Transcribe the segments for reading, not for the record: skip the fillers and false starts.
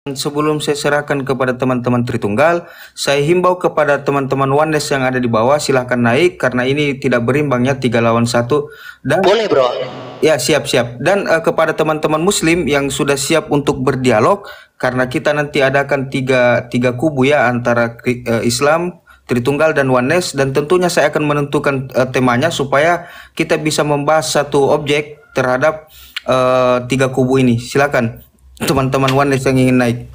Sebelum saya serahkan kepada teman-teman Tritunggal, saya himbau kepada teman-teman Oneness yang ada di bawah, silahkan naik karena ini tidak berimbangnya 3 lawan 1. Dan Boleh bro. ya, siap-siap. Dan kepada teman-teman Muslim yang sudah siap untuk berdialog, karena kita nanti adakan tiga kubu ya, antara Islam, Tritunggal, dan Oneness, dan tentunya saya akan menentukan temanya supaya kita bisa membahas satu objek terhadap tiga kubu ini. Silakan teman-teman Oneness yang ingin naik.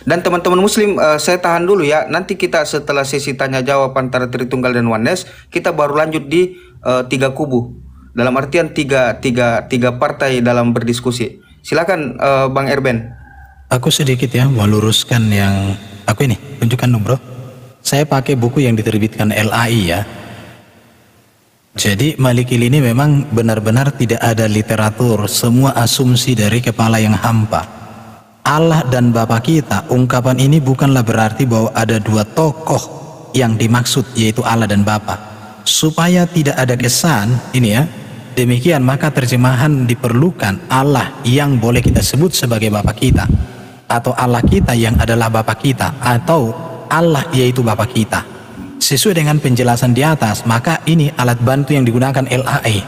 Dan teman-teman Muslim, saya tahan dulu ya. Nanti kita setelah sesi tanya jawab antara Tritunggal dan Oneness, kita baru lanjut di tiga kubu. Dalam artian tiga partai dalam berdiskusi. Silakan Bang Erben. Aku sedikit ya meluruskan yang aku ini tunjukkan dong bro. Saya pakai buku yang diterbitkan LAI ya. Jadi Malikil ini memang benar-benar tidak ada literatur, semua asumsi dari kepala yang hampa. Allah dan Bapa kita, ungkapan ini bukanlah berarti bahwa ada dua tokoh yang dimaksud, yaitu Allah dan Bapa. Supaya tidak ada kesan ini ya, demikian maka terjemahan diperlukan Allah yang boleh kita sebut sebagai Bapa kita, atau Allah kita yang adalah Bapa kita, atau Allah yaitu Bapa kita. Sesuai dengan penjelasan di atas, maka ini alat bantu yang digunakan LAI.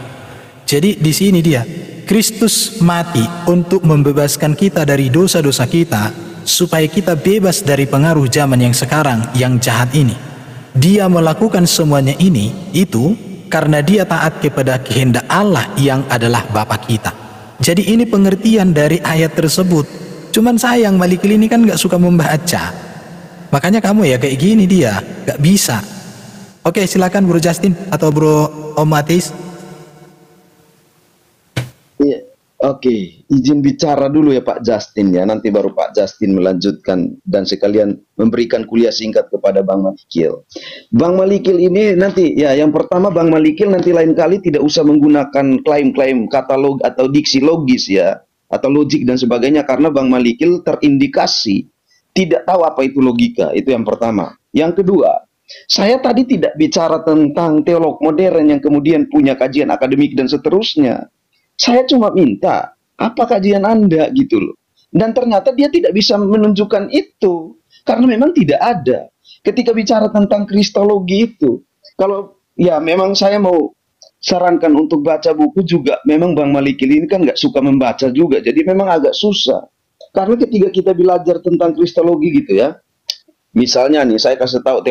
Jadi di sini dia, Kristus mati untuk membebaskan kita dari dosa-dosa kita, supaya kita bebas dari pengaruh zaman yang sekarang yang jahat ini. Dia melakukan semuanya itu karena dia taat kepada kehendak Allah yang adalah Bapa kita. Jadi ini pengertian dari ayat tersebut. Cuman sayang Malikil ini kan gak suka membaca. Makanya kamu ya kayak gini dia, gak bisa. Oke, silakan Bro Justin atau Bro Om Matis. Iya, oke. Izin bicara dulu ya Pak Justin ya. Nanti baru Pak Justin melanjutkan dan sekalian memberikan kuliah singkat kepada Bang Malikil. Bang Malikil ini nanti ya, yang pertama Bang Malikil nanti lain kali tidak usah menggunakan klaim-klaim katalog atau diksi logis ya, atau logik dan sebagainya, karena Bang Malikil terindikasi tidak tahu apa itu logika. Itu yang pertama. Yang kedua, saya tadi tidak bicara tentang teolog modern yang kemudian punya kajian akademik dan seterusnya. Saya cuma minta, apa kajian Anda gitu loh. Dan ternyata dia tidak bisa menunjukkan itu. Karena memang tidak ada. Ketika bicara tentang kristologi itu, kalau ya memang saya mau sarankan untuk baca buku juga, memang Bang Malikil ini kan nggak suka membaca juga. Jadi memang agak susah. Karena ketika kita belajar tentang kristologi gitu ya, misalnya nih, saya kasih tahu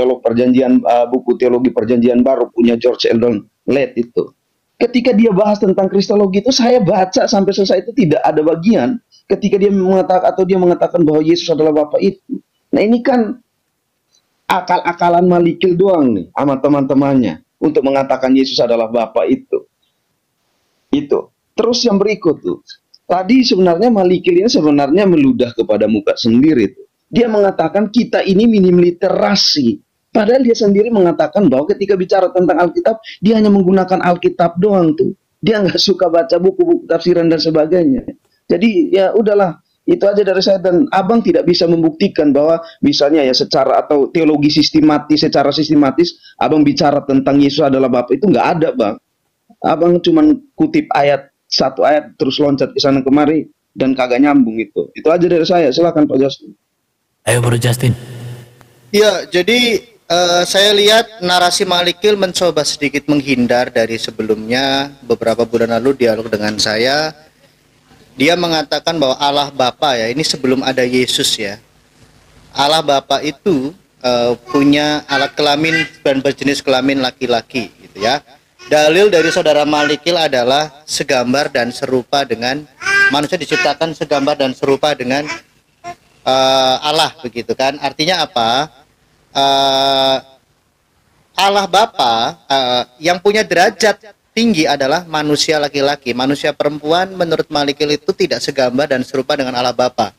buku teologi perjanjian baru punya George Eldon Ladd itu. Ketika dia bahas tentang kristologi itu, saya baca sampai selesai itu tidak ada bagian ketika dia mengatakan bahwa Yesus adalah Bapa itu. Nah ini kan akal-akalan Malikil doang nih sama teman-temannya untuk mengatakan Yesus adalah Bapa itu. Itu. Terus yang berikut tuh. Tadi sebenarnya Malikil ini sebenarnya meludah kepada muka sendiri tuh. Dia mengatakan kita ini minim literasi. Padahal dia sendiri mengatakan bahwa ketika bicara tentang Alkitab, dia hanya menggunakan Alkitab doang tuh. Dia nggak suka baca buku-buku tafsiran dan sebagainya. Jadi ya udahlah, itu aja dari saya. Dan abang tidak bisa membuktikan bahwa misalnya ya secara atau teologi secara sistematis, abang bicara tentang Yesus adalah Bapa, itu nggak ada bang. Abang cuma kutip satu ayat terus loncat ke sana kemari dan kagak nyambung itu. Itu aja dari saya. Silakan Pak Justin. Ayo Bro Justin. Ya, jadi saya lihat narasi Malikil mencoba sedikit menghindar dari sebelumnya. Beberapa bulan lalu dialog dengan saya, dia mengatakan bahwa Allah Bapa ya, ini sebelum ada Yesus ya. Allah Bapa itu punya alat kelamin dan berjenis kelamin laki-laki gitu ya. Dalil dari saudara Malikil adalah segambar dan serupa dengan manusia, diciptakan segambar dan serupa dengan Allah begitu kan. Artinya apa? Allah Bapa yang punya derajat tinggi adalah manusia laki-laki. Manusia perempuan menurut Malikil itu tidak segambar dan serupa dengan Allah Bapa.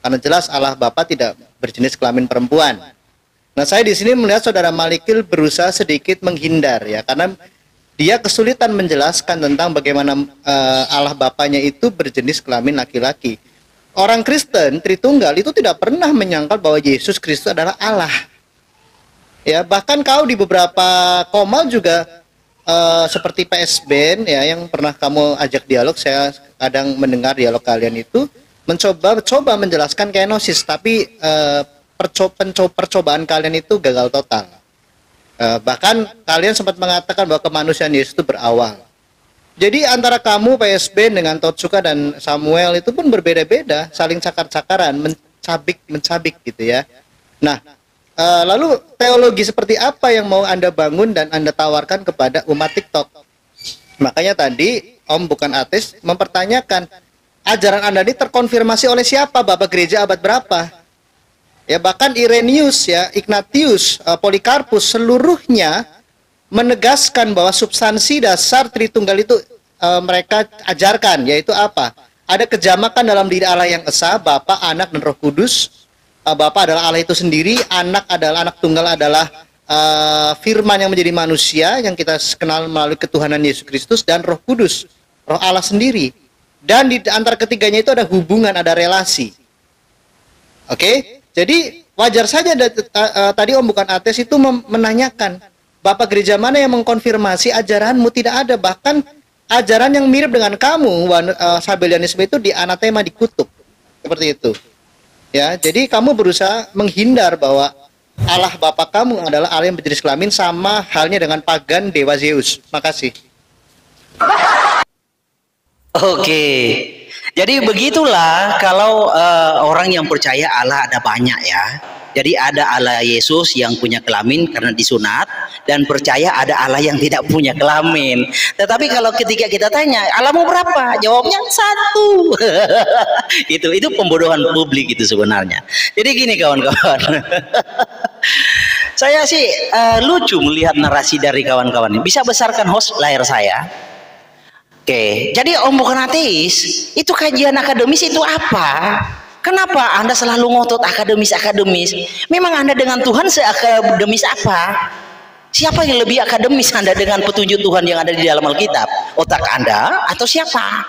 Karena jelas Allah Bapa tidak berjenis kelamin perempuan. Nah, saya di sini melihat saudara Malikil berusaha sedikit menghindar ya, karena dia kesulitan menjelaskan tentang bagaimana Allah Bapanya itu berjenis kelamin laki-laki. Orang Kristen Tritunggal itu tidak pernah menyangkal bahwa Yesus Kristus adalah Allah. Ya, bahkan kau di beberapa komal juga seperti PS Ben ya, yang pernah kamu ajak dialog, saya kadang mendengar dialog kalian itu, mencoba menjelaskan kenosis, tapi percobaan kalian itu gagal total. Bahkan kalian sempat mengatakan bahwa kemanusiaan Yesus itu berawal. Jadi antara kamu PSB dengan Totsuka dan Samuel itu pun berbeda-beda, saling cakar-cakaran, mencabik gitu ya. Nah, lalu teologi seperti apa yang mau Anda bangun dan Anda tawarkan kepada umat TikTok? Makanya tadi Om Bukan Ateis mempertanyakan, ajaran Anda ini terkonfirmasi oleh siapa? Bapak gereja abad berapa? Ya, bahkan Irenaeus ya, Ignatius, Polikarpus, seluruhnya menegaskan bahwa substansi dasar Tritunggal itu mereka ajarkan, yaitu apa? Ada kejamakan dalam diri Allah yang esa, Bapa, Anak, dan Roh Kudus. Bapa adalah Allah itu sendiri, Anak Tunggal adalah Firman yang menjadi manusia yang kita kenal melalui ketuhanan Yesus Kristus, dan Roh Kudus, Roh Allah sendiri. Dan di antara ketiganya itu ada hubungan, ada relasi. Oke? Jadi wajar saja tadi Om Bukan Ateis itu menanyakan, Bapak gereja mana yang mengkonfirmasi ajaranmu? Tidak ada. Bahkan ajaran yang mirip dengan kamu, Sabellianisme, itu di anatema, dikutuk. Seperti itu. Ya, jadi kamu berusaha menghindar bahwa Allah Bapa kamu adalah Allah yang berjenis kelamin, sama halnya dengan pagan dewa Zeus. Makasih. Oke. Jadi begitulah kalau orang yang percaya Allah ada banyak ya. Jadi ada Allah Yesus yang punya kelamin karena disunat, dan percaya ada Allah yang tidak punya kelamin. Tetapi kalau ketika kita tanya, Allahmu berapa? Jawabnya satu. Itu pembodohan publik itu sebenarnya. Jadi gini kawan-kawan. Saya sih lucu melihat narasi dari kawan-kawan ini. Bisa besarkan host layar saya. Oke, jadi Om Bukan Ateis, itu kajian akademis itu apa? Kenapa Anda selalu ngotot akademis? Memang Anda dengan Tuhan seakademis apa? Siapa yang lebih akademis Anda dengan petunjuk Tuhan yang ada di dalam Alkitab? Otak Anda atau siapa?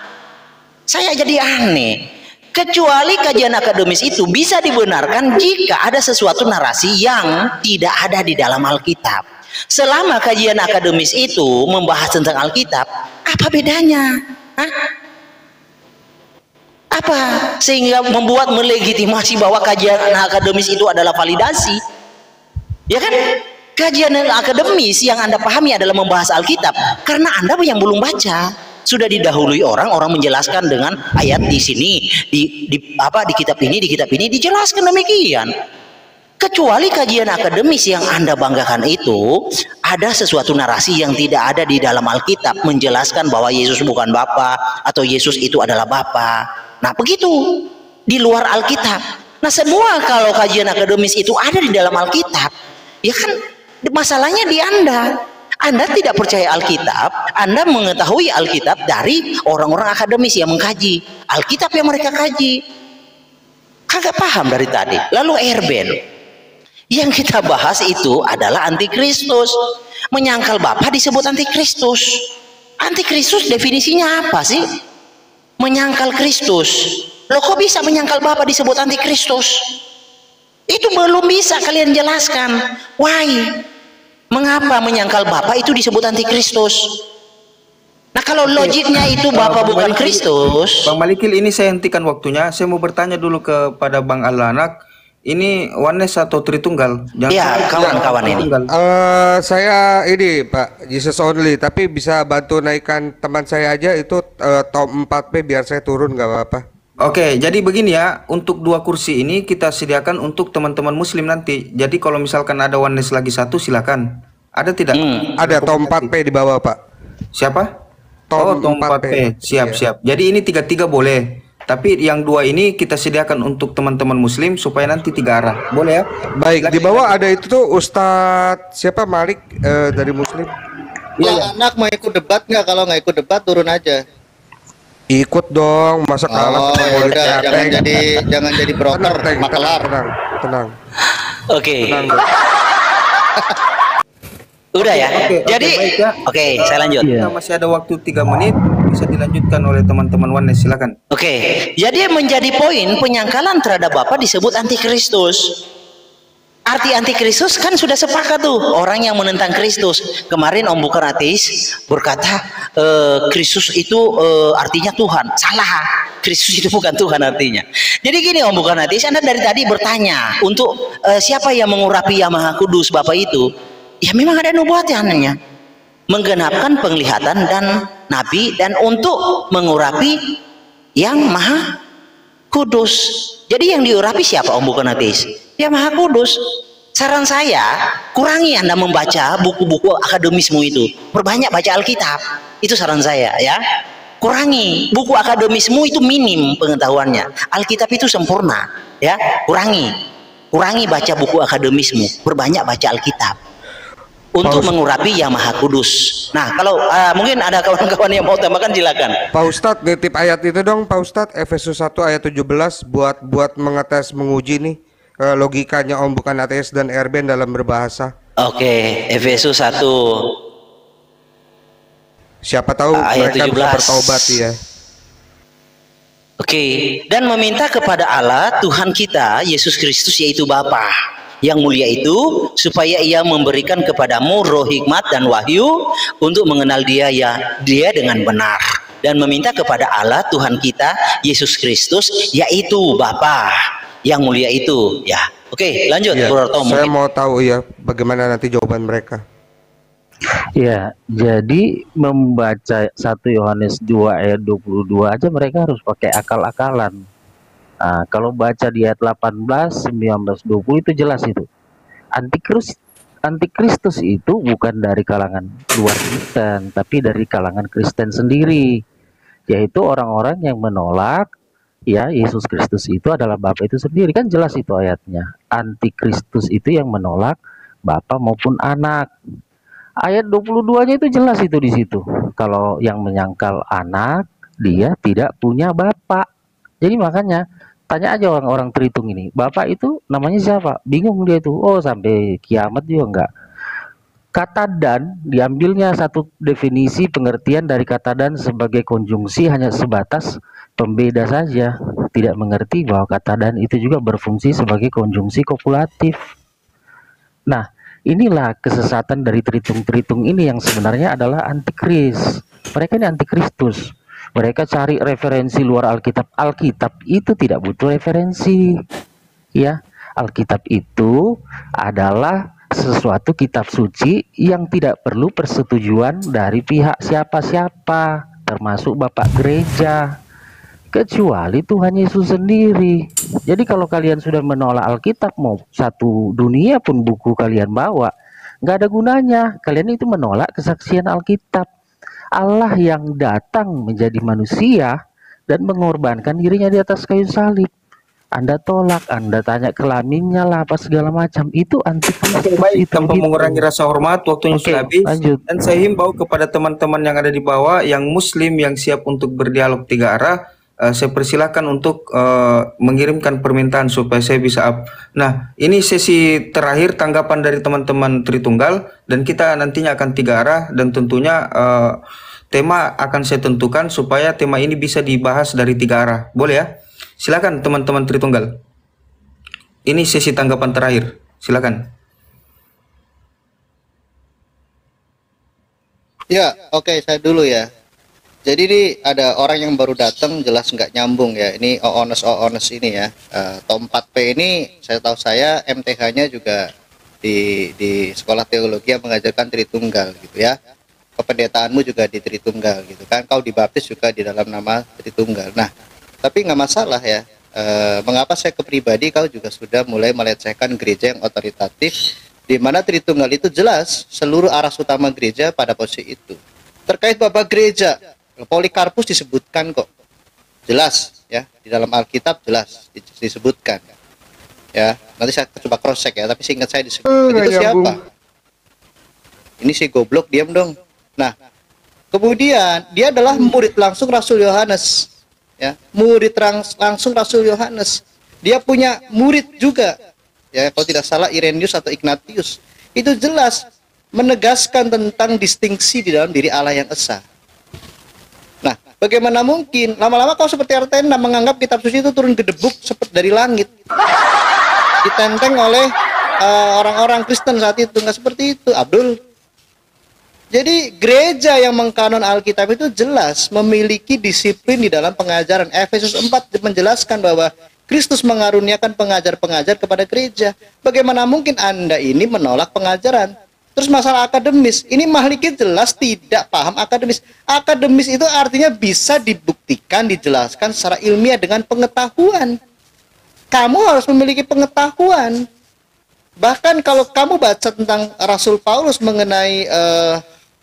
Saya jadi aneh. Kecuali kajian akademis itu bisa dibenarkan jika ada sesuatu narasi yang tidak ada di dalam Alkitab. Selama kajian akademis itu membahas tentang Alkitab, apa bedanya? Hah? Apa sehingga membuat melegitimasi bahwa kajian akademis itu adalah validasi? Ya kan? Kajian akademis yang Anda pahami adalah membahas Alkitab karena Anda yang belum baca. Sudah didahului orang menjelaskan dengan ayat di sini, di kitab ini dijelaskan demikian. Kecuali kajian akademis yang Anda banggakan itu ada sesuatu narasi yang tidak ada di dalam Alkitab menjelaskan bahwa Yesus bukan Bapa atau Yesus itu adalah Bapa. Nah begitu di luar Alkitab. Nah semua kalau kajian akademis itu ada di dalam Alkitab, ya kan masalahnya di Anda. Anda tidak percaya Alkitab, Anda mengetahui Alkitab dari orang-orang akademis yang mengkaji Alkitab yang mereka kaji. Kagak paham dari tadi. Lalu Erben, yang kita bahas itu adalah antikristus. Menyangkal Bapa disebut antikristus. Antikristus definisinya apa sih? Menyangkal Kristus. Loh kok bisa menyangkal Bapa disebut antikristus? Itu belum bisa kalian jelaskan. Why? Mengapa menyangkal Bapa itu disebut antikristus? Nah kalau logiknya itu Bapa bukan Kristus. Bang Malikil, ini saya hentikan waktunya. Saya mau bertanya dulu kepada Bang Alanak. Ini oneness atau Tritunggal? Iya, kawan-kawan ini. Saya ini Pak, Jesus only. Tapi bisa bantu naikkan teman saya aja itu top 4P biar saya turun nggak apa-apa. Oke, jadi begini ya, untuk 2 kursi ini kita sediakan untuk teman-teman Muslim nanti. Jadi kalau misalkan ada oneness lagi 1, silakan. Ada tidak? Ada top 4P di bawah Pak. Siapa? Tom Tom 4P. Siap. Jadi ini 3-3 boleh. Tapi yang 2 ini kita sediakan untuk teman-teman Muslim supaya nanti 3 arah. Boleh ya? Baik, di bawah ada itu tuh Ustadz siapa Malik dari Muslim. Iya. Anak mau ikut debat nggak? Kalau nggak ikut debat turun aja. Ikut dong, masa kalah sama ya udah, jangan jadi broker, makelar. Tenang. Oke. Tenang. Udah ya. Jadi oke, saya lanjut. Kita masih ada waktu 3 menit, bisa dilanjutkan oleh teman-teman oneness, silakan. Oke. Jadi menjadi poin penyangkalan terhadap Bapa disebut antikristus. Arti antikristus kan sudah sepakat tuh, orang yang menentang Kristus. Kemarin Om Bukan Ateis berkata Kristus itu artinya Tuhan. Salah, Kristus itu bukan Tuhan artinya. Jadi gini Om Bukan Ateis, Anda dari tadi bertanya untuk siapa yang mengurapi Yang Maha Kudus Bapa itu. Ya memang ada nubuatnya, menggenapkan penglihatan dan nabi dan untuk mengurapi Yang Maha Kudus. Jadi yang diurapi siapa Om Bukan Ateis? Yang Maha Kudus. Saran saya, kurangi Anda membaca buku-buku akademismu itu. Perbanyak baca Alkitab. Itu saran saya ya. Kurangi buku akademismu itu, minim pengetahuannya. Alkitab itu sempurna ya. Kurangi baca buku akademismu. Perbanyak baca Alkitab untuk mengurapi Yang Maha Kudus. Nah, kalau mungkin ada kawan-kawan yang mau tambahkan silakan. Pak Ustadz, nitip ayat itu dong Pak Ustadz, Efesus 1 ayat 17 buat mengetes, menguji nih logikanya Om Bukan Ateis dan Erben dalam berbahasa. Oke, Efesus 1. Siapa tahu ayat mereka 17. bisa bertobat ya. Oke, dan meminta kepada Allah Tuhan kita Yesus Kristus yaitu Bapa yang mulia itu, supaya Ia memberikan kepadamu roh hikmat dan wahyu untuk mengenal Dia dengan benar, dan meminta kepada Allah Tuhan kita Yesus Kristus yaitu Bapa yang mulia itu ya. Oke, lanjut Ya, Bro Tom. saya mau tahu ya bagaimana nanti jawaban mereka. Ya, jadi membaca 1 Yohanes 2 ayat 22 aja mereka harus pakai akal-akalan. Nah, kalau baca di ayat 18, 19, 20 itu jelas itu. Antikristus itu bukan dari kalangan luar Kristen, tapi dari kalangan Kristen sendiri, yaitu orang-orang yang menolak ya Yesus Kristus itu adalah Bapa itu sendiri. Kan jelas itu ayatnya. Antikristus itu yang menolak Bapa maupun Anak. Ayat 22-nya itu jelas itu di situ. Kalau yang menyangkal Anak, dia tidak punya Bapa. Jadi makanya tanya aja orang-orang Tritung ini, Bapak itu namanya siapa? Bingung dia tuh. Oh, sampai kiamat juga enggak. Kata dan diambilnya satu definisi pengertian dari kata dan sebagai konjungsi hanya sebatas pembeda saja. Tidak mengerti bahwa kata dan itu juga berfungsi sebagai konjungsi kopulatif. Nah, inilah kesesatan dari Tritung-Tritung ini yang sebenarnya adalah antikris. Mereka ini antikristus. Mereka cari referensi luar Alkitab. Alkitab itu tidak butuh referensi. Ya, Alkitab itu adalah sesuatu kitab suci yang tidak perlu persetujuan dari pihak siapa-siapa, termasuk Bapak Gereja, kecuali Tuhan Yesus sendiri. Jadi kalau kalian sudah menolak Alkitab, mau satu dunia pun buku kalian bawa, nggak ada gunanya. Kalian itu menolak kesaksian Alkitab. Allah yang datang menjadi manusia dan mengorbankan dirinya di atas kayu salib. Anda tolak, Anda tanya kelaminnya lah, apa segala macam. Itu antikristus. Baik, itu tanpa mengurangi rasa hormat, waktunya sudah habis. Lanjut. Dan saya himbau kepada teman-teman yang ada di bawah, yang Muslim yang siap untuk berdialog 3 arah, saya persilahkan untuk mengirimkan permintaan supaya saya bisa up. Nah, ini sesi terakhir tanggapan dari teman-teman Tritunggal, dan kita nantinya akan 3 arah, dan tentunya tema akan saya tentukan supaya tema ini bisa dibahas dari 3 arah. Boleh ya? Silakan teman-teman Tritunggal. Ini sesi tanggapan terakhir. Silakan. Ya, oke, saya dulu ya. Jadi ini ada orang yang baru datang, jelas nggak nyambung ya. Ini honest ini ya. Tom 4P ini saya MTH-nya juga di sekolah teologi yang mengajarkan Tritunggal gitu ya. Kependetaanmu juga di Tritunggal gitu kan. Kau dibaptis juga di dalam nama Tritunggal. Nah, tapi nggak masalah ya. Mengapa saya kepribadi kau juga sudah mulai melecehkan gereja yang otoritatif, di mana Tritunggal itu jelas seluruh aras utama gereja pada posisi itu. Terkait Bapak Gereja, Polikarpus disebutkan kok, jelas ya di dalam Alkitab jelas disebutkan. Ya, nanti saya coba cross check ya, tapi seingat saya disebutkan itu siapa? Ini si goblok, diam dong. Nah, kemudian dia adalah murid langsung Rasul Yohanes. Ya, murid langsung Rasul Yohanes. Dia punya murid juga. Ya, kalau tidak salah Irenaeus atau Ignatius. Itu jelas menegaskan tentang distingsi di dalam diri Allah yang esa. Nah, bagaimana mungkin lama-lama kau seperti Artenda menganggap kitab suci itu turun gedebuk seperti dari langit, ditenteng oleh orang-orang Kristen saat itu, nggak seperti itu, Abdul. Jadi gereja yang mengkanon Alkitab itu jelas memiliki disiplin di dalam pengajaran. Efesus 4 menjelaskan bahwa Kristus mengaruniakan pengajar-pengajar kepada gereja. Bagaimana mungkin Anda ini menolak pengajaran? Terus masalah akademis, ini Mahliki jelas tidak paham akademis. Akademis itu artinya bisa dibuktikan, dijelaskan secara ilmiah dengan pengetahuan. Kamu harus memiliki pengetahuan. Bahkan kalau kamu baca tentang Rasul Paulus mengenai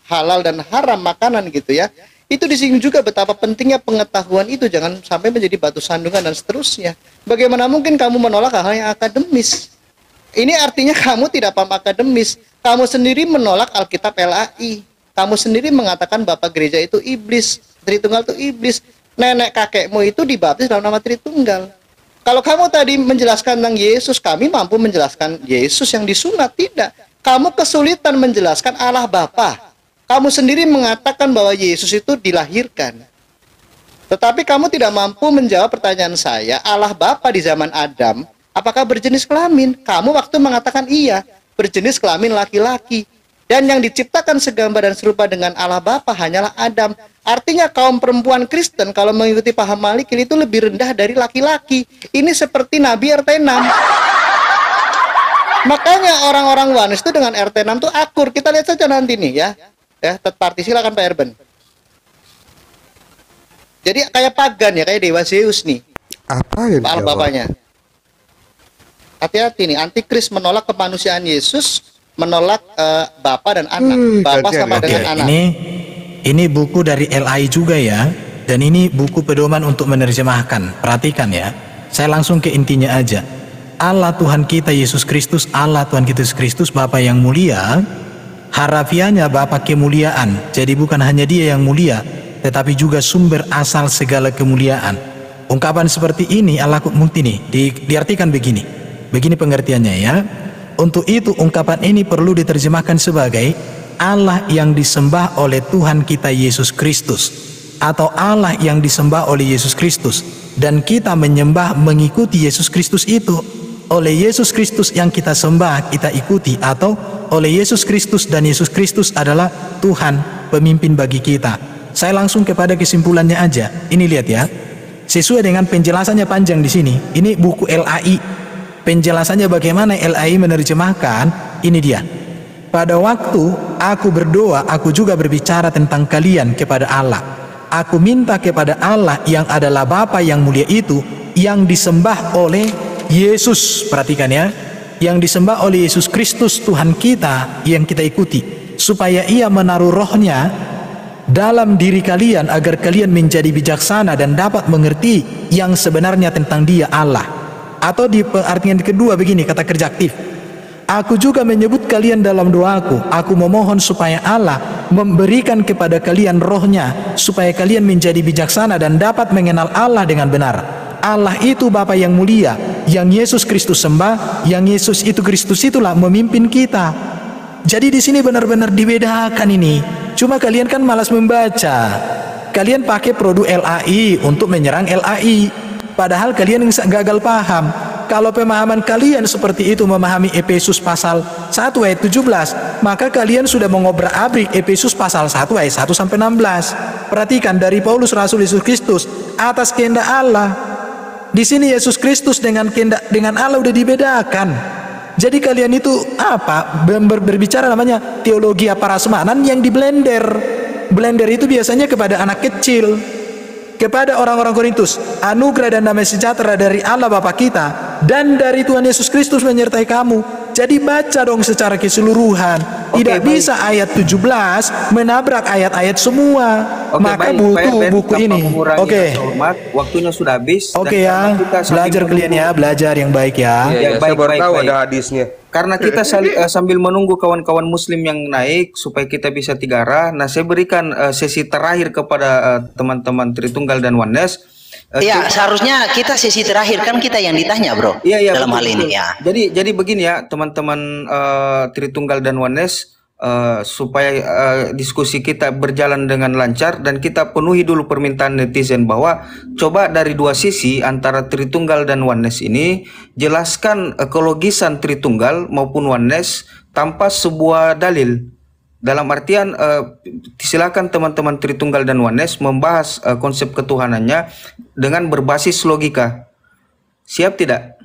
halal dan haram makanan gitu ya, itu disinggung juga betapa pentingnya pengetahuan itu, jangan sampai menjadi batu sandungan dan seterusnya. Bagaimana mungkin kamu menolak hal-hal yang akademis? Ini artinya kamu tidak paham akademis. Kamu sendiri menolak Alkitab LAI. Kamu sendiri mengatakan Bapak Gereja itu iblis, Tritunggal itu iblis. Nenek kakekmu itu dibaptis dalam nama Tritunggal. Kalau kamu tadi menjelaskan tentang Yesus, kami mampu menjelaskan Yesus yang disunat. Tidak. Kamu kesulitan menjelaskan Allah Bapa. Kamu sendiri mengatakan bahwa Yesus itu dilahirkan. Tetapi kamu tidak mampu menjawab pertanyaan saya, Allah Bapa di zaman Adam, apakah berjenis kelamin? Kamu waktu mengatakan iya, berjenis kelamin laki-laki. Dan yang diciptakan segambar dan serupa dengan Allah Bapa hanyalah Adam. Artinya kaum perempuan Kristen kalau mengikuti paham Malikil itu lebih rendah dari laki-laki. Ini seperti Nabi RT6. Makanya orang-orang Wanes itu dengan RT6 itu akur. Kita lihat saja nanti nih ya. Ya, third party, silakan Pak Erben. Jadi kayak pagan ya, kayak Dewa Zeus nih. Apa yang Allah Bapaknya. Hati-hati nih, antikris menolak kemanusiaan Yesus, menolak Bapa dan Anak. Bapa sama dengan Anak. Ini buku dari LAI juga ya, dan ini buku pedoman untuk menerjemahkan. Perhatikan ya, saya langsung ke intinya aja. Allah Tuhan kita Yesus Kristus, Allah Tuhan kita Yesus Kristus, Bapa yang mulia. Harafiahnya Bapa kemuliaan, jadi bukan hanya dia yang mulia, tetapi juga sumber asal segala kemuliaan. Ungkapan seperti ini Allah mukti nih, diartikan begini pengertiannya ya. Untuk itu ungkapan ini perlu diterjemahkan sebagai Allah yang disembah oleh Tuhan kita Yesus Kristus, atau Allah yang disembah oleh Yesus Kristus, dan kita menyembah mengikuti Yesus Kristus itu. Oleh Yesus Kristus yang kita sembah, kita ikuti, atau oleh Yesus Kristus dan Yesus Kristus adalah Tuhan, pemimpin bagi kita. Saya langsung kepada kesimpulannya aja. Ini lihat ya. Sesuai dengan penjelasannya panjang di sini. Ini buku LAI. Penjelasannya bagaimana LAI menerjemahkan, ini dia. Pada waktu aku berdoa, aku juga berbicara tentang kalian kepada Allah. Aku minta kepada Allah yang adalah Bapa yang mulia itu, yang disembah oleh Yesus, perhatikan ya, yang disembah oleh Yesus Kristus Tuhan kita yang kita ikuti, supaya ia menaruh rohnya dalam diri kalian agar kalian menjadi bijaksana dan dapat mengerti yang sebenarnya tentang dia Allah. Atau di pengertian kedua begini, kata kerja aktif, aku juga menyebut kalian dalam doaku. Aku memohon supaya Allah memberikan kepada kalian rohnya, supaya kalian menjadi bijaksana dan dapat mengenal Allah dengan benar. Allah itu Bapa yang mulia, yang Yesus Kristus sembah, yang Yesus itu Kristus itulah memimpin kita. Jadi di sini benar-benar dibedakan ini. Cuma kalian kan malas membaca. Kalian pakai produk LAI untuk menyerang LAI. Padahal kalian gagal paham. Kalau pemahaman kalian seperti itu, memahami Efesus pasal 1 ayat 17, maka kalian sudah mengobrak-abrik Efesus pasal 1 ayat 1 sampai 16. Perhatikan dari Paulus Rasul Yesus Kristus atas kehendak Allah. Di sini Yesus Kristus dengan Allah udah dibedakan. Jadi kalian itu apa? Berbicara namanya teologi parasmanan yang di blender. Blender itu biasanya kepada anak kecil. Kepada orang-orang Korintus, anugerah dan damai sejahtera dari Allah Bapa kita dan dari Tuhan Yesus Kristus menyertai kamu. Jadi baca dong secara keseluruhan. Tidak bisa ayat 17 menabrak ayat-ayat semua. Maka butuh buku ini. Waktunya sudah habis. Ya, belajar kalian ya, belajar yang baik ya. Saya baru tahu ada hadisnya. Karena kita sambil menunggu kawan-kawan muslim yang naik supaya kita bisa tiga arah. Nah, saya berikan sesi terakhir kepada teman-teman Tritunggal dan Oneness. Iya, seharusnya kita sesi terakhir, kan kita yang ditanya, bro. Iya, dalam betul, hal ini ya. Jadi begini ya, teman-teman Tritunggal dan Oneness, supaya diskusi kita berjalan dengan lancar, dan kita penuhi dulu permintaan netizen bahwa coba dari dua sisi antara Tritunggal dan Oneness ini jelaskan ekologisan Tritunggal maupun Oneness tanpa sebuah dalil. Dalam artian silakan teman-teman Tritunggal dan Oneness membahas konsep ketuhanannya dengan berbasis logika. Siap tidak?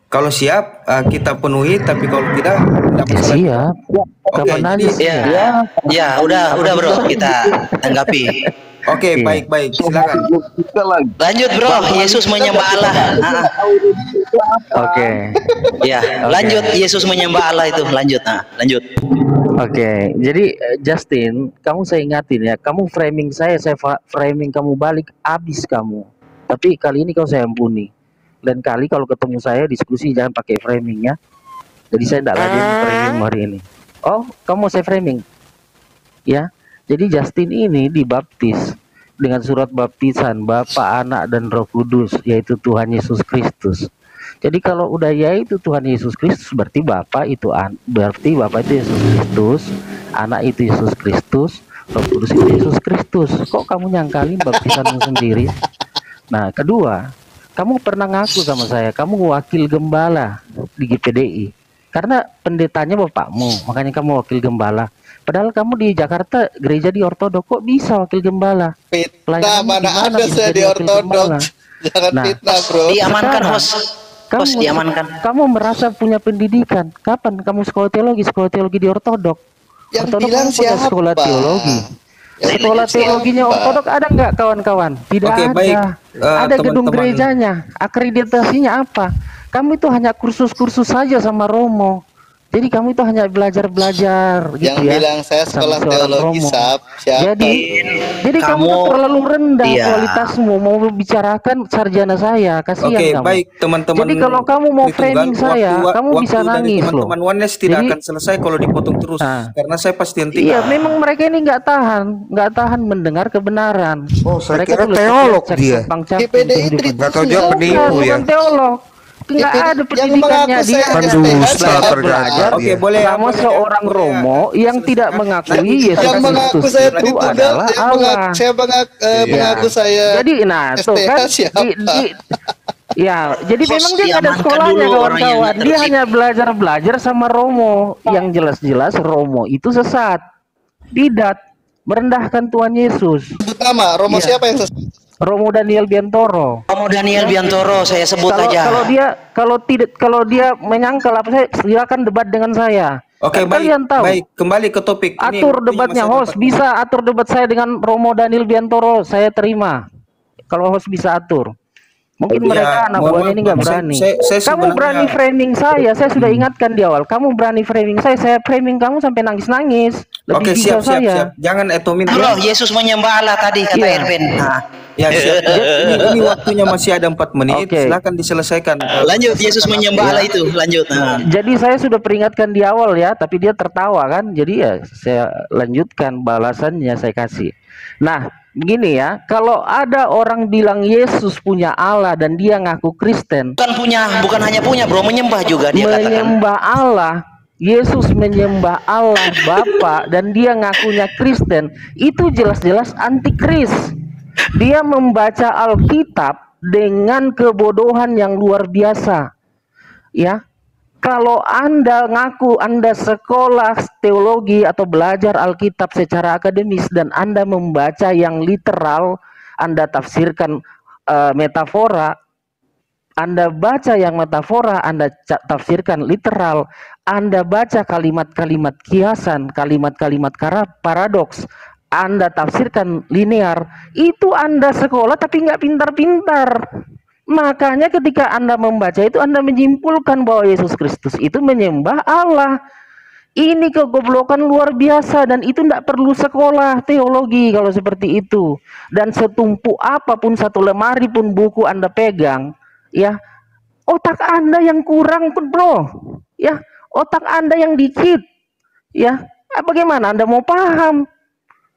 Kalau siap kita penuhi, tapi kalau tidak masalah. Siap. Kapan aja? Ya, udah bro, kita tanggapi. Oke, baik, silakan. Lanjut bro, Yesus menyembah Allah. Oke. Ya, lanjut Yesus menyembah Allah itu, lanjut. Lanjut. Oke, jadi Justin, kamu saya ingatin ya, kamu framing saya framing kamu balik, habis kamu. Tapi kali ini kau saya ampuni. Dan kali kalau ketemu saya diskusi jangan pakai framing ya. Jadi saya tidak lagi framing hari ini. Oh, kamu mau saya framing? Ya. Jadi Justin ini dibaptis dengan surat baptisan Bapa, Anak dan Roh Kudus, yaitu Tuhan Yesus Kristus. Jadi kalau udah yaitu Tuhan Yesus Kristus, berarti Bapa itu Yesus Kristus, Anak itu Yesus Kristus, Roh Kudus itu Yesus Kristus. Kok kamu nyangkalin baptisanmu sendiri? Nah, kedua, kamu pernah ngaku sama saya, kamu wakil gembala di GPDI. Karena pendetanya bapakmu, makanya kamu wakil gembala. Padahal kamu di Jakarta, gereja di Ortodok, kok bisa wakil gembala? Fitnah, mana ada saya di Ortodok. Jangan fitnah, bro. Diamankan, host. Host diamankan. Kamu merasa punya pendidikan. Kapan kamu sekolah teologi di Ortodok? Yang Ortodok bilang siapa? sekolah teologi. Sekolah teologinya Ortodok ada nggak kawan-kawan? Tidak ada. Baik. Ada gedung Teman-teman. gerejanya. Akreditasinya apa? Kamu itu hanya kursus-kursus saja sama Romo. Jadi kamu itu hanya belajar-belajar gitu Yang ya. bilang saya sama sekolah seorang teologi, Romo. siapa? Jadi kamu tuh terlalu rendah Iya. kualitasmu mau membicarakan sarjana saya. Kasihan Oke, kamu. baik teman-teman. Jadi kalau kamu mau Tritunggal, framing saya, kamu bisa dari nangis loh. teman-teman Oneness tidak Jadi- akan selesai kalau dipotong terus, karena saya pasti hentikan. Iya, memang mereka ini nggak tahan mendengar kebenaran. Oh, saya Mereka kira tuh teolog cek dia. pangcap GPDI kehidupan. Nggak tahu dia penipu ya. Bukan teolog. Nggak ada Yang pendidikannya, mengaku dia saya hanya pendusta belajar ternyata. Oke, boleh. sama boleh, seorang boleh. Romo yang tidak mengakui Yesus Yang mengaku Kristus saya itu Tritunggal, adalah Allah. mengaku saya Jadi nah tuh STH kan siapa? ya, jadi Host, memang dia nggak ada diamankan sekolahnya dulu orang yang kawan-kawan. nggak Dia tertib. hanya belajar sama Romo. Yang jelas-jelas Romo itu sesat. Bidat, merendahkan Tuhan Yesus. Utama Romo Iya. siapa yang sesat? Romo Daniel Biantoro. Romo Daniel Biantoro saya sebut aja. Kalau dia menyangkal apa, saya silakan debat dengan saya. Oke, Kan baik. kalian tahu. Baik, kembali ke topik. Ini Atur waktunya debatnya masih ada host, 4 menit. bisa atur debat saya dengan Romo Daniel Biantoro, saya terima. Kalau host bisa atur. Mungkin Ya, mereka anak mohon buahnya maaf, ini nggak Bang. berani. Saya Kamu sebenarnya- berani framing saya sudah ingatkan di awal. Kamu berani framing saya framing kamu sampai nangis-nangis. Oke, Lebih siap, bisa saya. siap. Jangan etomin. Bro, Yesus menyembah Allah tadi kata Iya. Erwin. Nah, Ya, siap. Ini waktunya masih ada 4 menit. Oke. Silakan diselesaikan. lanjut Yesus menyembah Allah itu, lanjut. Nah. Jadi saya sudah peringatkan di awal ya, tapi dia tertawa kan. Jadi ya saya lanjutkan balasannya saya kasih. Nah, begini ya, kalau ada orang bilang Yesus punya Allah dan dia ngaku Kristen, Bukan hanya punya, bro, menyembah juga dia katakan. menyembah Allah, Yesus menyembah Allah Bapa dan dia ngakunya Kristen, itu jelas-jelas antikris. Dia membaca Alkitab dengan kebodohan yang luar biasa. Ya. Kalau Anda ngaku Anda sekolah teologi atau belajar Alkitab secara akademis dan Anda membaca yang literal, Anda tafsirkan metafora, Anda baca yang metafora, Anda tafsirkan literal, Anda baca kalimat-kalimat kiasan, kalimat-kalimat paradoks, Anda tafsirkan linear, itu Anda sekolah tapi nggak pintar-pintar. Makanya ketika Anda membaca itu Anda menyimpulkan bahwa Yesus Kristus itu menyembah Allah. Ini kegoblokan luar biasa dan itu tidak perlu sekolah teologi kalau seperti itu. Dan setumpuk apapun, satu lemari pun buku Anda pegang, ya otak Anda yang kurang pun bro, ya otak Anda yang dikit, ya bagaimana Anda mau paham?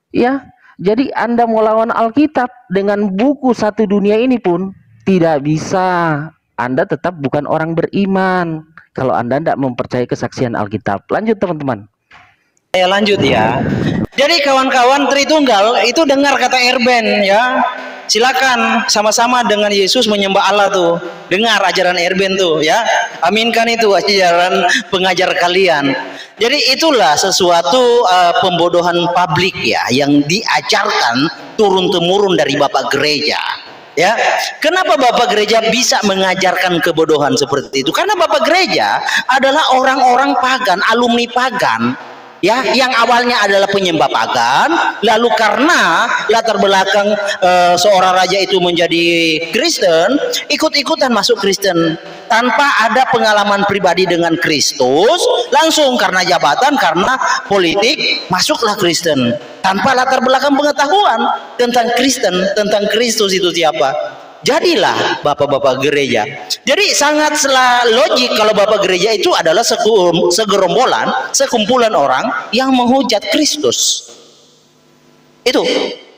Ya, jadi Anda mau lawan Alkitab dengan buku satu dunia ini pun tidak bisa. Anda tetap bukan orang beriman kalau Anda tidak mempercayai kesaksian Alkitab. Lanjut teman-teman. Saya lanjut ya. Jadi kawan-kawan Tritunggal itu dengar kata Erben ya. Silakan sama-sama dengan Yesus menyembah Allah tuh. Dengar ajaran Erben tuh ya. Aminkan itu ajaran pengajar kalian. Jadi itulah sesuatu pembodohan publik ya yang diajarkan turun-temurun dari Bapak Gereja. Ya, kenapa Bapak Gereja bisa mengajarkan kebodohan seperti itu? Karena Bapak Gereja adalah orang-orang pagan, alumni pagan. Ya, yang awalnya adalah penyembah pagan, lalu karena latar belakang seorang raja itu menjadi Kristen, ikut-ikutan masuk Kristen tanpa ada pengalaman pribadi dengan Kristus, langsung karena jabatan, karena politik masuklah Kristen tanpa latar belakang pengetahuan tentang Kristen, tentang Kristus itu siapa. Jadilah bapak-bapak gereja. Jadi sangatlah logik kalau bapak gereja itu adalah segerombolan, sekumpulan orang yang menghujat Kristus. Itu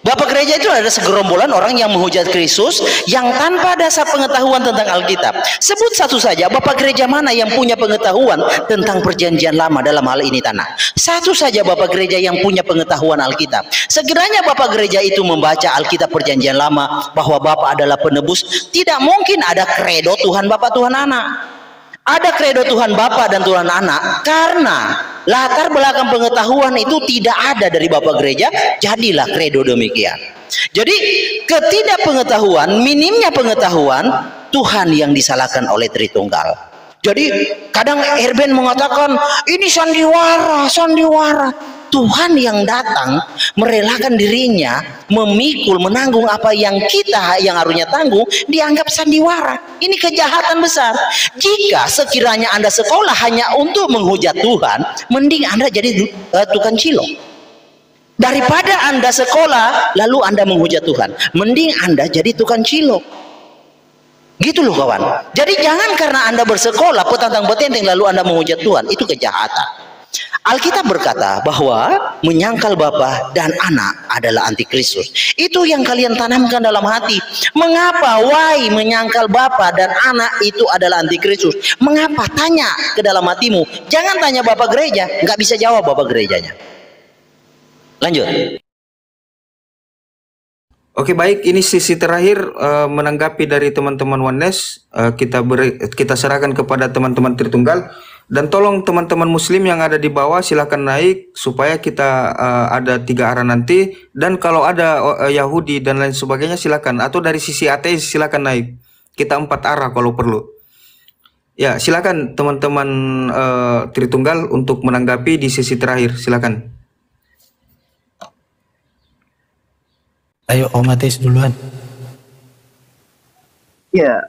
bapak gereja itu adalah segerombolan orang yang menghujat Kristus yang tanpa dasar pengetahuan tentang Alkitab. Sebut satu saja bapak gereja mana yang punya pengetahuan tentang perjanjian lama dalam hal ini tanah. Satu saja bapak gereja yang punya pengetahuan Alkitab. Sekiranya bapak gereja itu membaca Alkitab perjanjian lama bahwa Bapak adalah penebus, tidak mungkin ada kredo Tuhan Bapa Tuhan Anak. Ada kredo Tuhan Bapa dan Tuhan Anak karena latar belakang pengetahuan itu tidak ada dari Bapak Gereja, jadilah kredo demikian. Jadi ketidakpengetahuan, minimnya pengetahuan, Tuhan yang disalahkan oleh Tritunggal. Jadi kadang Erben mengatakan ini sandiwara, sandiwara. Tuhan yang datang merelakan dirinya memikul, menanggung apa yang kita yang harusnya tanggung dianggap sandiwara. Ini kejahatan besar. Jika sekiranya Anda sekolah hanya untuk menghujat Tuhan, mending Anda jadi tukang cilok. Daripada Anda sekolah lalu Anda menghujat Tuhan, mending Anda jadi tukang cilok. Gitu loh kawan. Jadi jangan karena Anda bersekolah petantang-petenteng lalu Anda menghujat Tuhan, itu kejahatan. Alkitab berkata bahwa menyangkal Bapa dan Anak adalah antikristus. Itu yang kalian tanamkan dalam hati. Mengapa? Why menyangkal Bapa dan Anak itu adalah antikristus? Mengapa? Tanya ke dalam hatimu. Jangan tanya Bapak Gereja, nggak bisa jawab Bapak Gerejanya. Lanjut. Oke, baik, ini sisi terakhir menanggapi dari teman-teman Oneness. Kita serahkan kepada teman-teman Tritunggal. Dan tolong teman-teman Muslim yang ada di bawah silakan naik supaya kita ada 3 arah nanti. Dan kalau ada Yahudi dan lain sebagainya silakan. Atau dari sisi ateis silakan naik. Kita 4 arah kalau perlu. Ya, silakan teman-teman Tritunggal untuk menanggapi di sisi terakhir. Silakan. Ayo Om Ateis duluan. Ya,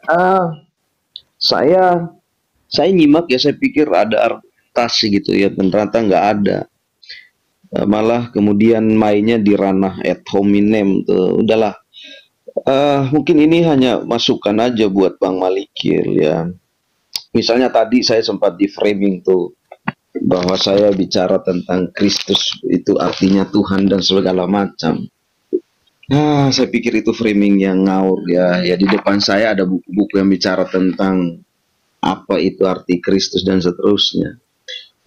saya nyimak ya, saya pikir ada argumentasi gitu ya, ternyata nggak ada. Malah kemudian mainnya di ranah ad hominem tuh. Udahlah, mungkin ini hanya masukan aja buat Bang Malikil ya. Misalnya tadi saya sempat di framing tuh bahwa saya bicara tentang Kristus itu artinya Tuhan dan segala macam. Nah, saya pikir itu framing yang ngawur ya. Ya di depan saya ada buku-buku yang bicara tentang apa itu arti Kristus dan seterusnya.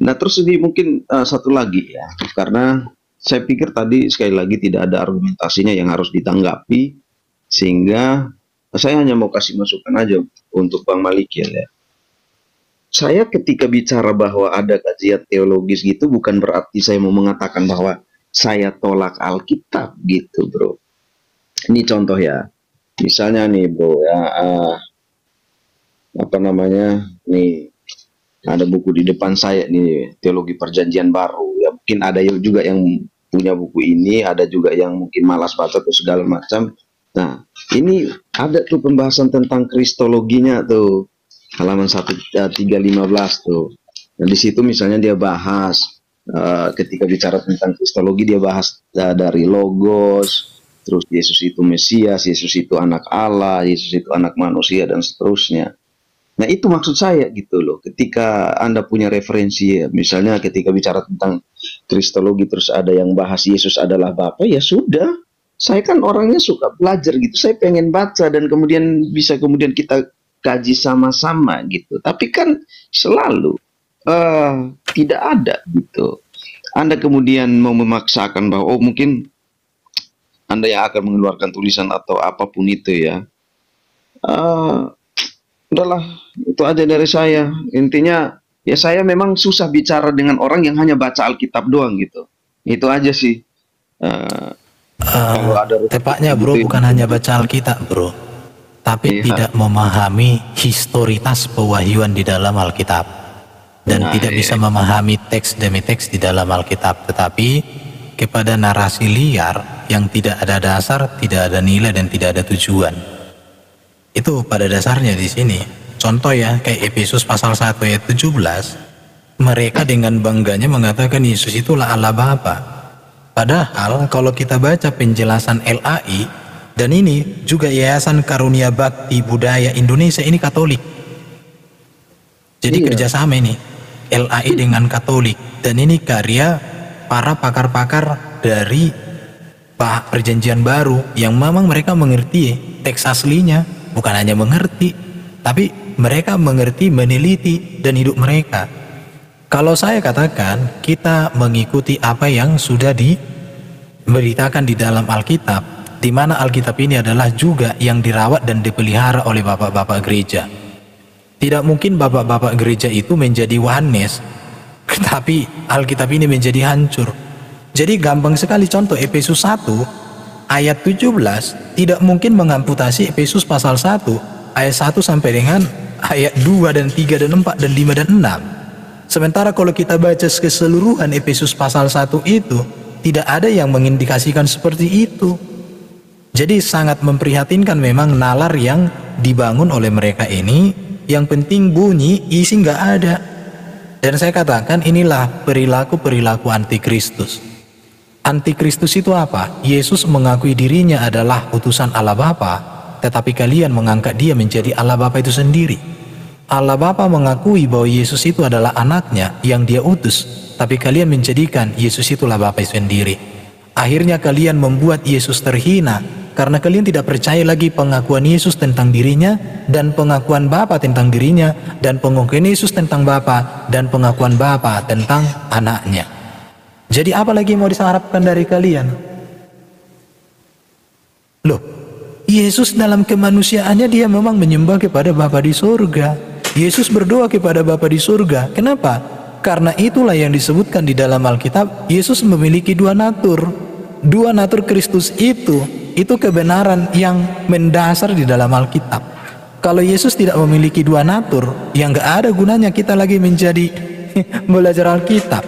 Nah, terus ini mungkin satu lagi ya, karena saya pikir tadi sekali lagi tidak ada argumentasinya yang harus ditanggapi, sehingga saya hanya mau kasih masukan aja untuk Bang Malikil ya. Saya ketika bicara bahwa ada kajian teologis gitu, bukan berarti saya mau mengatakan bahwa saya tolak Alkitab gitu, bro. Ini contoh ya, misalnya nih bro ya, apa namanya, nih ada buku di depan saya nih, Teologi Perjanjian Baru ya, mungkin ada juga yang punya buku ini, ada juga yang mungkin malas baca atau segala macam. Nah, ini ada tuh pembahasan tentang kristologinya tuh, halaman 1315 tuh. Nah, di situ misalnya dia bahas ketika bicara tentang kristologi, dia bahas dari logos, terus Yesus itu Mesias, Yesus itu anak Allah, Yesus itu anak manusia, dan seterusnya. Nah, itu maksud saya gitu loh. Ketika Anda punya referensi ya, misalnya ketika bicara tentang kristologi terus ada yang bahas Yesus adalah Bapa, ya sudah. Saya kan orangnya suka belajar gitu. Saya pengen baca dan kemudian bisa kemudian kita kaji sama-sama gitu. Tapi kan selalu tidak ada gitu. Anda kemudian mau memaksakan bahwa oh mungkin Anda yang akan mengeluarkan tulisan atau apapun itu ya. Udahlah, itu aja dari saya. Intinya ya saya memang susah bicara dengan orang yang hanya baca Alkitab doang gitu. Itu aja sih. Kalau ada tepatnya bro, gitu, bukan hanya baca Alkitab bro, tapi Iya. tidak memahami historitas pewahyuan di dalam Alkitab, dan Nah, tidak iya. bisa memahami teks demi teks di dalam Alkitab, tetapi kepada narasi liar yang tidak ada dasar, tidak ada nilai, dan tidak ada tujuan. Itu pada dasarnya di sini. Contoh ya, kayak Efesus pasal 1 ayat 17, mereka dengan bangganya mengatakan Yesus itulah Allah Bapa. Padahal kalau kita baca penjelasan LAI, dan ini juga Yayasan Karunia Bakti Budaya Indonesia, ini Katolik. Jadi Iya. kerjasama ini LAI dengan Katolik, dan ini karya para pakar-pakar dari Perjanjian Baru yang memang mereka mengerti teks aslinya, bukan hanya mengerti, tapi mereka mengerti, meneliti, dan hidup mereka. Kalau saya katakan kita mengikuti apa yang sudah diberitakan di dalam Alkitab, di mana Alkitab ini adalah juga yang dirawat dan dipelihara oleh bapak-bapak gereja. Tidak mungkin bapak-bapak gereja itu menjadi Yohanes, tapi Alkitab ini menjadi hancur. Jadi gampang sekali contoh Efesus 1 ayat 17 tidak mungkin mengamputasi Efesus pasal 1 ayat 1 sampai dengan ayat 2 dan 3 dan 4 dan 5 dan 6. Sementara kalau kita baca keseluruhan Efesus pasal 1 itu tidak ada yang mengindikasikan seperti itu. Jadi sangat memprihatinkan memang nalar yang dibangun oleh mereka ini. Yang penting bunyi, isi nggak ada. Dan saya katakan inilah perilaku-perilaku antikristus. Antikristus itu apa? Yesus mengakui dirinya adalah utusan Allah Bapa, tetapi kalian mengangkat dia menjadi Allah Bapa itu sendiri. Allah Bapa mengakui bahwa Yesus itu adalah anaknya yang dia utus, tapi kalian menjadikan Yesus itulah Bapa sendiri. Akhirnya kalian membuat Yesus terhina, karena kalian tidak percaya lagi pengakuan Yesus tentang dirinya, dan pengakuan Bapa tentang dirinya, dan pengakuan Yesus tentang Bapa, dan pengakuan Bapa tentang anaknya. Jadi apa lagi yang mau diharapkan dari kalian? Loh, Yesus dalam kemanusiaannya dia memang menyembah kepada Bapa di surga. Yesus berdoa kepada Bapa di surga. Kenapa? Karena itulah yang disebutkan di dalam Alkitab, Yesus memiliki dua natur. Dua natur Kristus itu kebenaran yang mendasar di dalam Alkitab. Kalau Yesus tidak memiliki dua natur, yang gak ada gunanya kita lagi menjadi belajar Alkitab.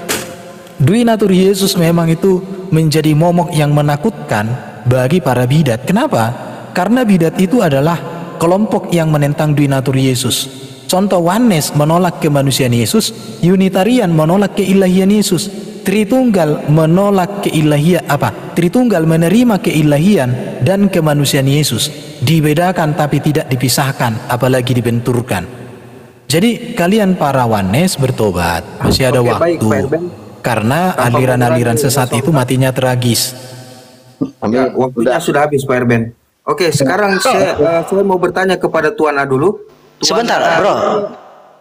Dua natur Yesus memang itu menjadi momok yang menakutkan bagi para bidat. Kenapa? Karena bidat itu adalah kelompok yang menentang dua natur Yesus. Contoh, Oneness menolak kemanusiaan Yesus, Unitarian menolak keilahian Yesus, Tritunggal menolak keilahian Tritunggal menerima keilahian dan kemanusiaan Yesus. Dibedakan tapi tidak dipisahkan, apalagi dibenturkan. Jadi kalian para Oneness bertobat, masih ada waktu. Karena aliran-aliran sesat itu matinya tragis. Ya, waktunya sudah habis Pak Erben. Oke, sekarang saya mau bertanya kepada Tuan A dulu. Sebentar, bro.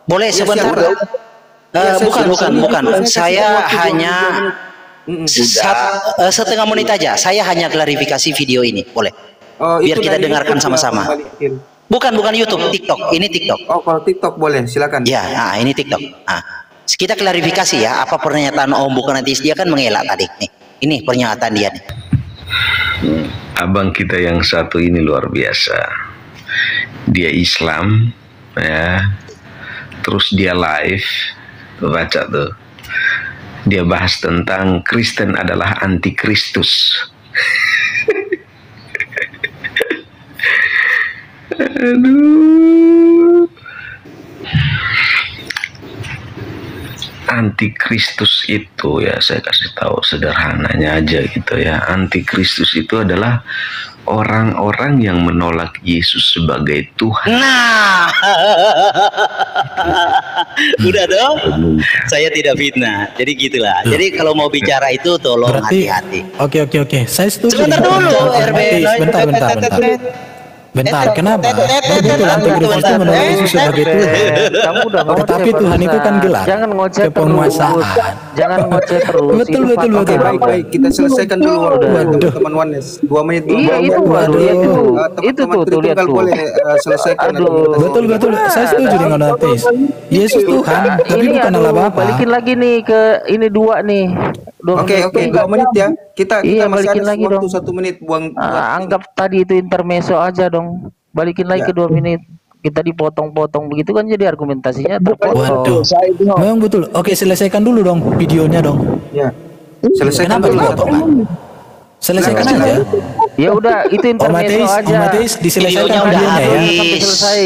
Boleh sebentar? Bukan. Saya hanya setengah menit aja. Saya hanya klarifikasi video ini, boleh? Biar kita dengarkan sama-sama. Bukan YouTube, TikTok. Ini TikTok. Oh, kalau TikTok boleh, silakan. Ya, nah ini TikTok. Nah, kita klarifikasi ya. Apa pernyataan Om bukan ateis, dia kan mengelak tadi. Nih, ini pernyataan dia nih. Abang kita yang satu ini luar biasa. Dia Islam, ya. Terus dia live, baca tuh. Dia bahas tentang Kristen adalah antikristus. Aduh. Antikristus itu ya, saya kasih tahu sederhananya aja gitu ya. Antikristus itu adalah orang-orang yang menolak Yesus sebagai Tuhan. Nah, udah dong. Saya tidak fitnah. Jadi gitulah. Jadi kalau mau bicara itu tolong hati-hati. Oke. Saya setuju. Sebentar dulu, RB. Bentar. Bentar, kenapa? Betul, antikristus itu menolak Yesus sebagai Tuhan. Kamu udah ngoceh Tetapi Tuhan itu kan gelar Jangan ngoceh terus. kepenguasaan. Jangan ngoceh terus. Betul, Itu betul, fakta. betul. Baik, baik, kita selesaikan dulu waktu Waduh. teman-teman Oneness. 2 menit. Iya, itu baru lihat itu. Itu Teman-teman tuh lihat Tritunggal tuh. boleh selesaikan. Aduh. Betul, betul. Saya setuju dengan ateis. Yesus Tuhan, tapi Ini bukan Allah Bapa. balikin lagi nih ke ini 2 nih. 2 Oke, menit. 2 menit ya. Kita Iya, masih balikin ada lagi waktu dong. 1 menit buang. Anggap tadi itu intermezzo aja dong. Balikin lagi Ya. ke 2 menit. Kita dipotong-potong begitu kan jadi argumentasinya Waduh, terpotong. memang betul. Oke, selesaikan dulu dong videonya dong. Ya. Selesaikan Kenapa dulu. dipotong? Selesaikan Silakan, aja. Ya udah itu intermezzo Om aja. Ateis diselesaikan Videonya udah videonya ya. habis. Sampai selesai.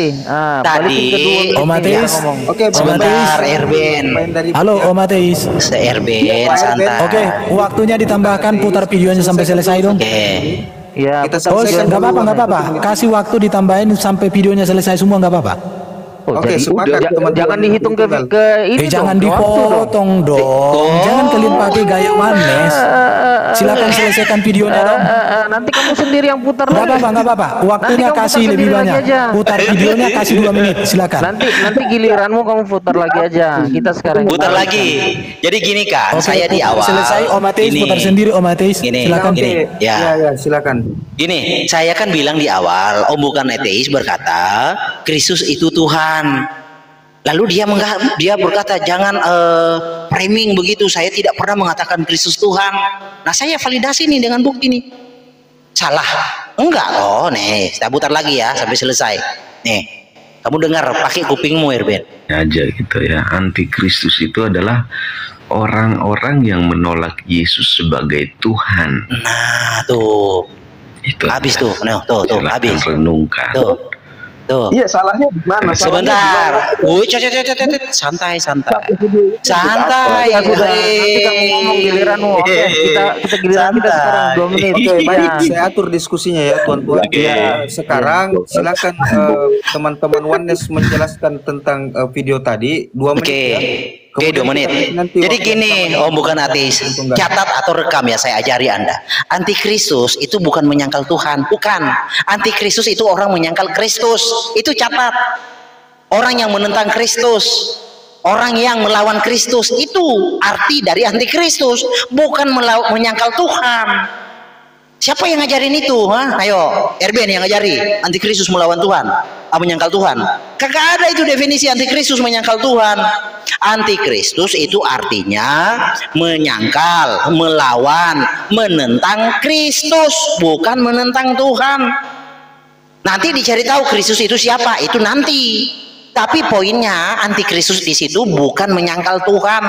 Tadi- Balikin ke 2 menit Om nih, Ateis. dia ngomong. Oke, Sebentar, Erben. Main dari Halo Om Ateis. Se-Erben, santai. Oke, waktunya ditambahkan, putar videonya sampai selesai dong. Oke. Ya, Kita Oh, selesaikan nggak dulu. apa-apa, nggak apa-apa. Kasih waktu ditambahin sampai videonya selesai semua, nggak apa-apa. Oke, jadi sepakat, teman-teman. jangan dihitung ke ini Jangan dong, ke waktu dong. dipotong dong. Jangan kalian pakai gaya manes. Silakan selesaikan videonya dong. Nanti kamu sendiri yang putar Nggak lagi. apa-apa, nggak apa-apa. Waktunya Nanti kamu kasih putar lebih sendiri banyak. lagi aja. Putar videonya kasih 2 menit. Silakan. Nanti giliranmu kamu putar lagi aja. Kita sekarang Putar lagi. Jadi gini kan, Oke, saya di awal. selesai Om Ateis, Gini. putar sendiri Om Ateis. Gini. Silakan. Gini. Ya, Ya. ya, silakan. Gini, saya kan bilang di awal, Om bukan ateis berkata Kristus itu Tuhan. Lalu dia berkata jangan framing begitu. Saya tidak pernah mengatakan Kristus Tuhan. Nah, saya validasi nih dengan bukti nih. Salah? Enggak loh, nih. Saya putar lagi ya sampai selesai. Nih, kamu dengar pakai kupingmu, Erben. Aja gitu ya. Antikristus itu adalah orang-orang yang menolak Yesus sebagai Tuhan. Nah, tuh. Itu Habis tuh. Nah, tuh, Silakan habis. renungkan. Tuh. Tuh. Iya, salahnya di mana? Sebentar. Woi, santai. Santai. Ya sudah, nanti kamu ngomong giliranmu. Oke, kita giliran kita sekarang 2 menit. Oke, Ya. baik. Saya atur diskusinya ya, tuan-tuan. Oke. Sekarang silakan teman-teman Oneness menjelaskan tentang video tadi 2 menit Oke. ya. Oke, 2 menit. Nanti Jadi waktu gini, pertama Om bukan ateis. Tunggal. Catat atau rekam ya, saya ajari Anda. Antikristus itu bukan menyangkal Tuhan, bukan. Antikristus itu orang menyangkal Kristus. Itu catat. Orang yang menentang Kristus, orang yang melawan Kristus, itu arti dari antikristus, bukan menyangkal Tuhan. Siapa yang ngajarin itu? Hah? Ayo, Erben yang ngajari antikristus melawan Tuhan, menyangkal Tuhan. Kagak ada itu definisi antikristus menyangkal Tuhan. Antikristus itu artinya menyangkal, melawan, menentang Kristus, bukan menentang Tuhan. Nanti dicari tahu Kristus itu siapa, itu nanti. Tapi poinnya antikristus di situ bukan menyangkal Tuhan.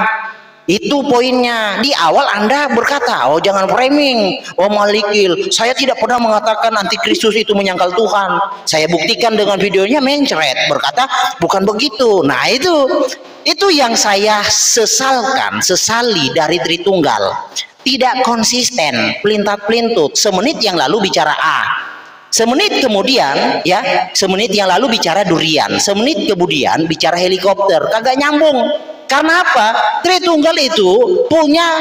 Itu poinnya. Di awal Anda berkata, oh jangan framing, oh malikil. Saya tidak pernah mengatakan antikristus itu menyangkal Tuhan. Saya buktikan dengan videonya mencret, berkata bukan begitu. Nah itu yang saya sesali dari Tritunggal. Tidak konsisten, pelintat-pelintut. Semenit yang lalu bicara A, semenit kemudian ya, semenit yang lalu bicara durian, semenit kemudian bicara helikopter. Kagak nyambung. Karena apa? Tritunggal itu punya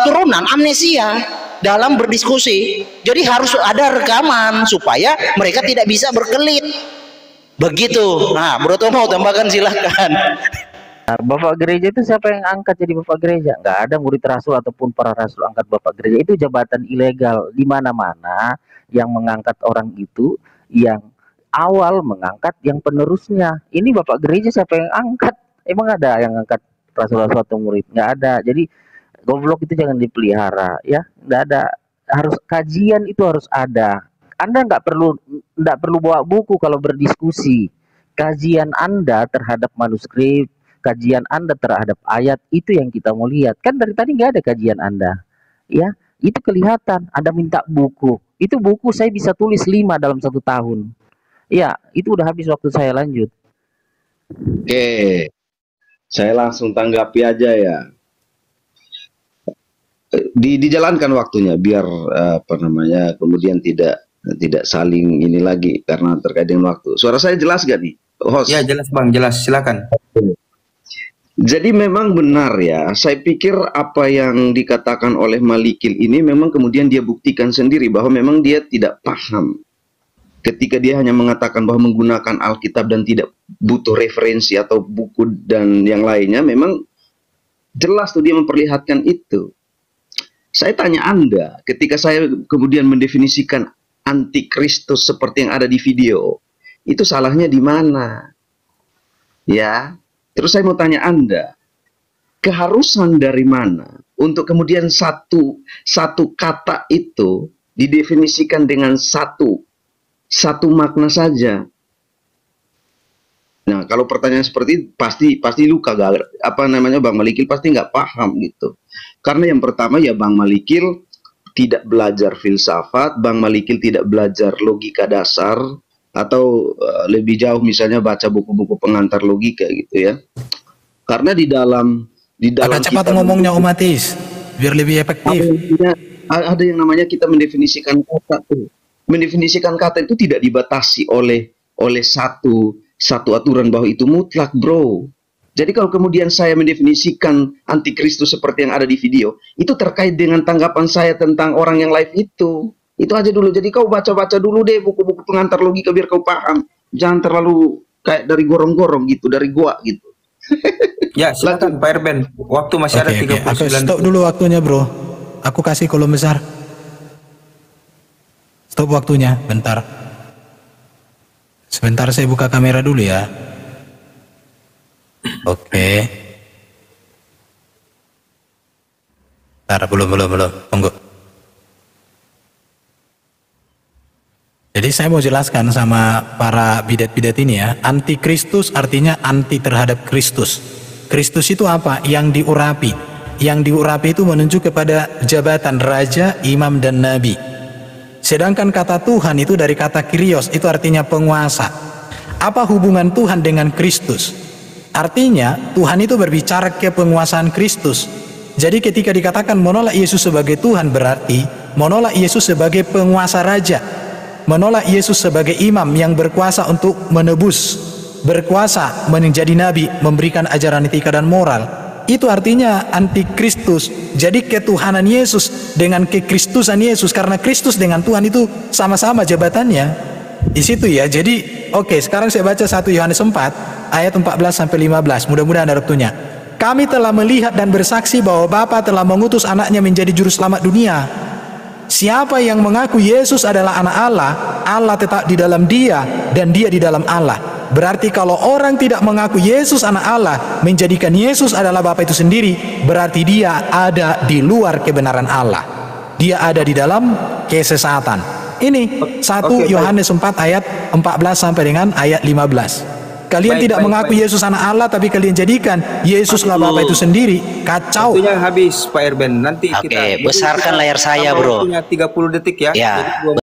turunan amnesia dalam berdiskusi. Jadi harus ada rekaman supaya mereka tidak bisa berkelit. Begitu. Nah, Bro Tomo mau tambahkan silakan. Nah, Bapak gereja itu siapa yang angkat jadi Bapak gereja? Nggak ada murid rasul ataupun para rasul angkat Bapak gereja. Itu jabatan ilegal. Di mana-mana yang mengangkat orang itu, yang awal mengangkat yang penerusnya. Ini Bapak gereja siapa yang angkat? Emang ada yang angkat rasul-rasul atau murid? Nggak ada. Jadi goblok itu jangan dipelihara, ya. Nggak ada. Harus kajian itu harus ada. Anda nggak perlu bawa buku kalau berdiskusi. Kajian Anda terhadap manuskrip, kajian Anda terhadap ayat itu yang kita mau lihat. Kan dari tadi nggak ada kajian Anda, ya. Itu kelihatan. Anda minta buku. Itu buku saya bisa tulis 5 dalam 1 tahun. Ya, itu udah habis waktu saya, lanjut. Oke, saya langsung tanggapi aja ya. Dijalankan waktunya biar apa namanya kemudian tidak saling ini lagi karena terkait dengan waktu. Suara saya jelas gak nih, host? Ya, jelas Bang, jelas. Silakan. Jadi memang benar ya, saya pikir apa yang dikatakan oleh Malikil ini memang kemudian dia buktikan sendiri bahwa memang dia tidak paham ketika dia hanya mengatakan bahwa menggunakan Alkitab dan tidak butuh referensi atau buku dan yang lainnya, memang jelas tuh dia memperlihatkan itu. Saya tanya Anda, ketika saya kemudian mendefinisikan antikristus seperti yang ada di video, itu salahnya di mana? Ya, terus saya mau tanya Anda, keharusan dari mana untuk kemudian satu kata itu didefinisikan dengan satu makna saja? Nah, kalau pertanyaan seperti itu, pasti luka, Bang Malikil pasti nggak paham gitu. Karena yang pertama ya Bang Malikil tidak belajar filsafat, Bang Malikil tidak belajar logika dasar, atau lebih jauh misalnya baca buku-buku pengantar logika gitu ya. Karena di dalam agak cepat ngomongnya Om Atis, biar lebih efektif. Ada yang namanya kita mendefinisikan kata tuh. Mendefinisikan kata itu tidak dibatasi oleh satu aturan bahwa itu mutlak, bro. Jadi kalau kemudian saya mendefinisikan antikristus seperti yang ada di video, itu terkait dengan tanggapan saya tentang orang yang live itu. Itu aja dulu. Jadi kau baca-baca dulu deh buku-buku pengantar logika biar kau paham. Jangan terlalu kayak dari gorong-gorong gitu, dari gua gitu. Ya, silakan Pak Erben. Waktu masih ada 39 Aku stop dulu waktunya, bro. Aku kasih kolom besar. Stop waktunya, bentar. Sebentar saya buka kamera dulu ya. Oke. Bentar, belum. Tunggu. Jadi saya mau jelaskan sama para bidat-bidat ini ya. Antikristus artinya anti terhadap Kristus. Kristus itu apa? Yang diurapi. Yang diurapi itu menunjuk kepada jabatan raja, imam, dan nabi. Sedangkan kata Tuhan itu dari kata Kyrios, itu artinya penguasa. Apa hubungan Tuhan dengan Kristus? Artinya Tuhan itu berbicara ke penguasaan Kristus. Jadi ketika dikatakan menolak Yesus sebagai Tuhan, berarti menolak Yesus sebagai penguasa raja, menolak Yesus sebagai imam yang berkuasa untuk menebus, berkuasa menjadi nabi, memberikan ajaran etika dan moral. Itu artinya antikristus. Jadi ketuhanan Yesus dengan kekristusan Yesus, karena Kristus dengan Tuhan itu sama-sama jabatannya di situ ya. Jadi oke, sekarang saya baca 1 Yohanes 4 ayat 14 sampai 15. Mudah-mudahan ada waktunya. Kami telah melihat dan bersaksi bahwa Bapa telah mengutus anaknya menjadi juru selamat dunia. Siapa yang mengaku Yesus adalah anak Allah, Allah tetap di dalam dia dan dia di dalam Allah. Berarti kalau orang tidak mengaku Yesus anak Allah, menjadikan Yesus adalah Bapa itu sendiri, berarti dia ada di luar kebenaran Allah. Dia ada di dalam kesesatan. Ini 1 Yohanes 4 ayat 14 sampai dengan ayat 15. Kalian tidak mengaku Yesus anak Allah, tapi kalian jadikan Yesuslah Bapa itu sendiri. Kacau. Waktunya habis Pak Erben. Nanti kita besarkan layar saya, bro. Waktunya 30 detik ya. Ya, jadi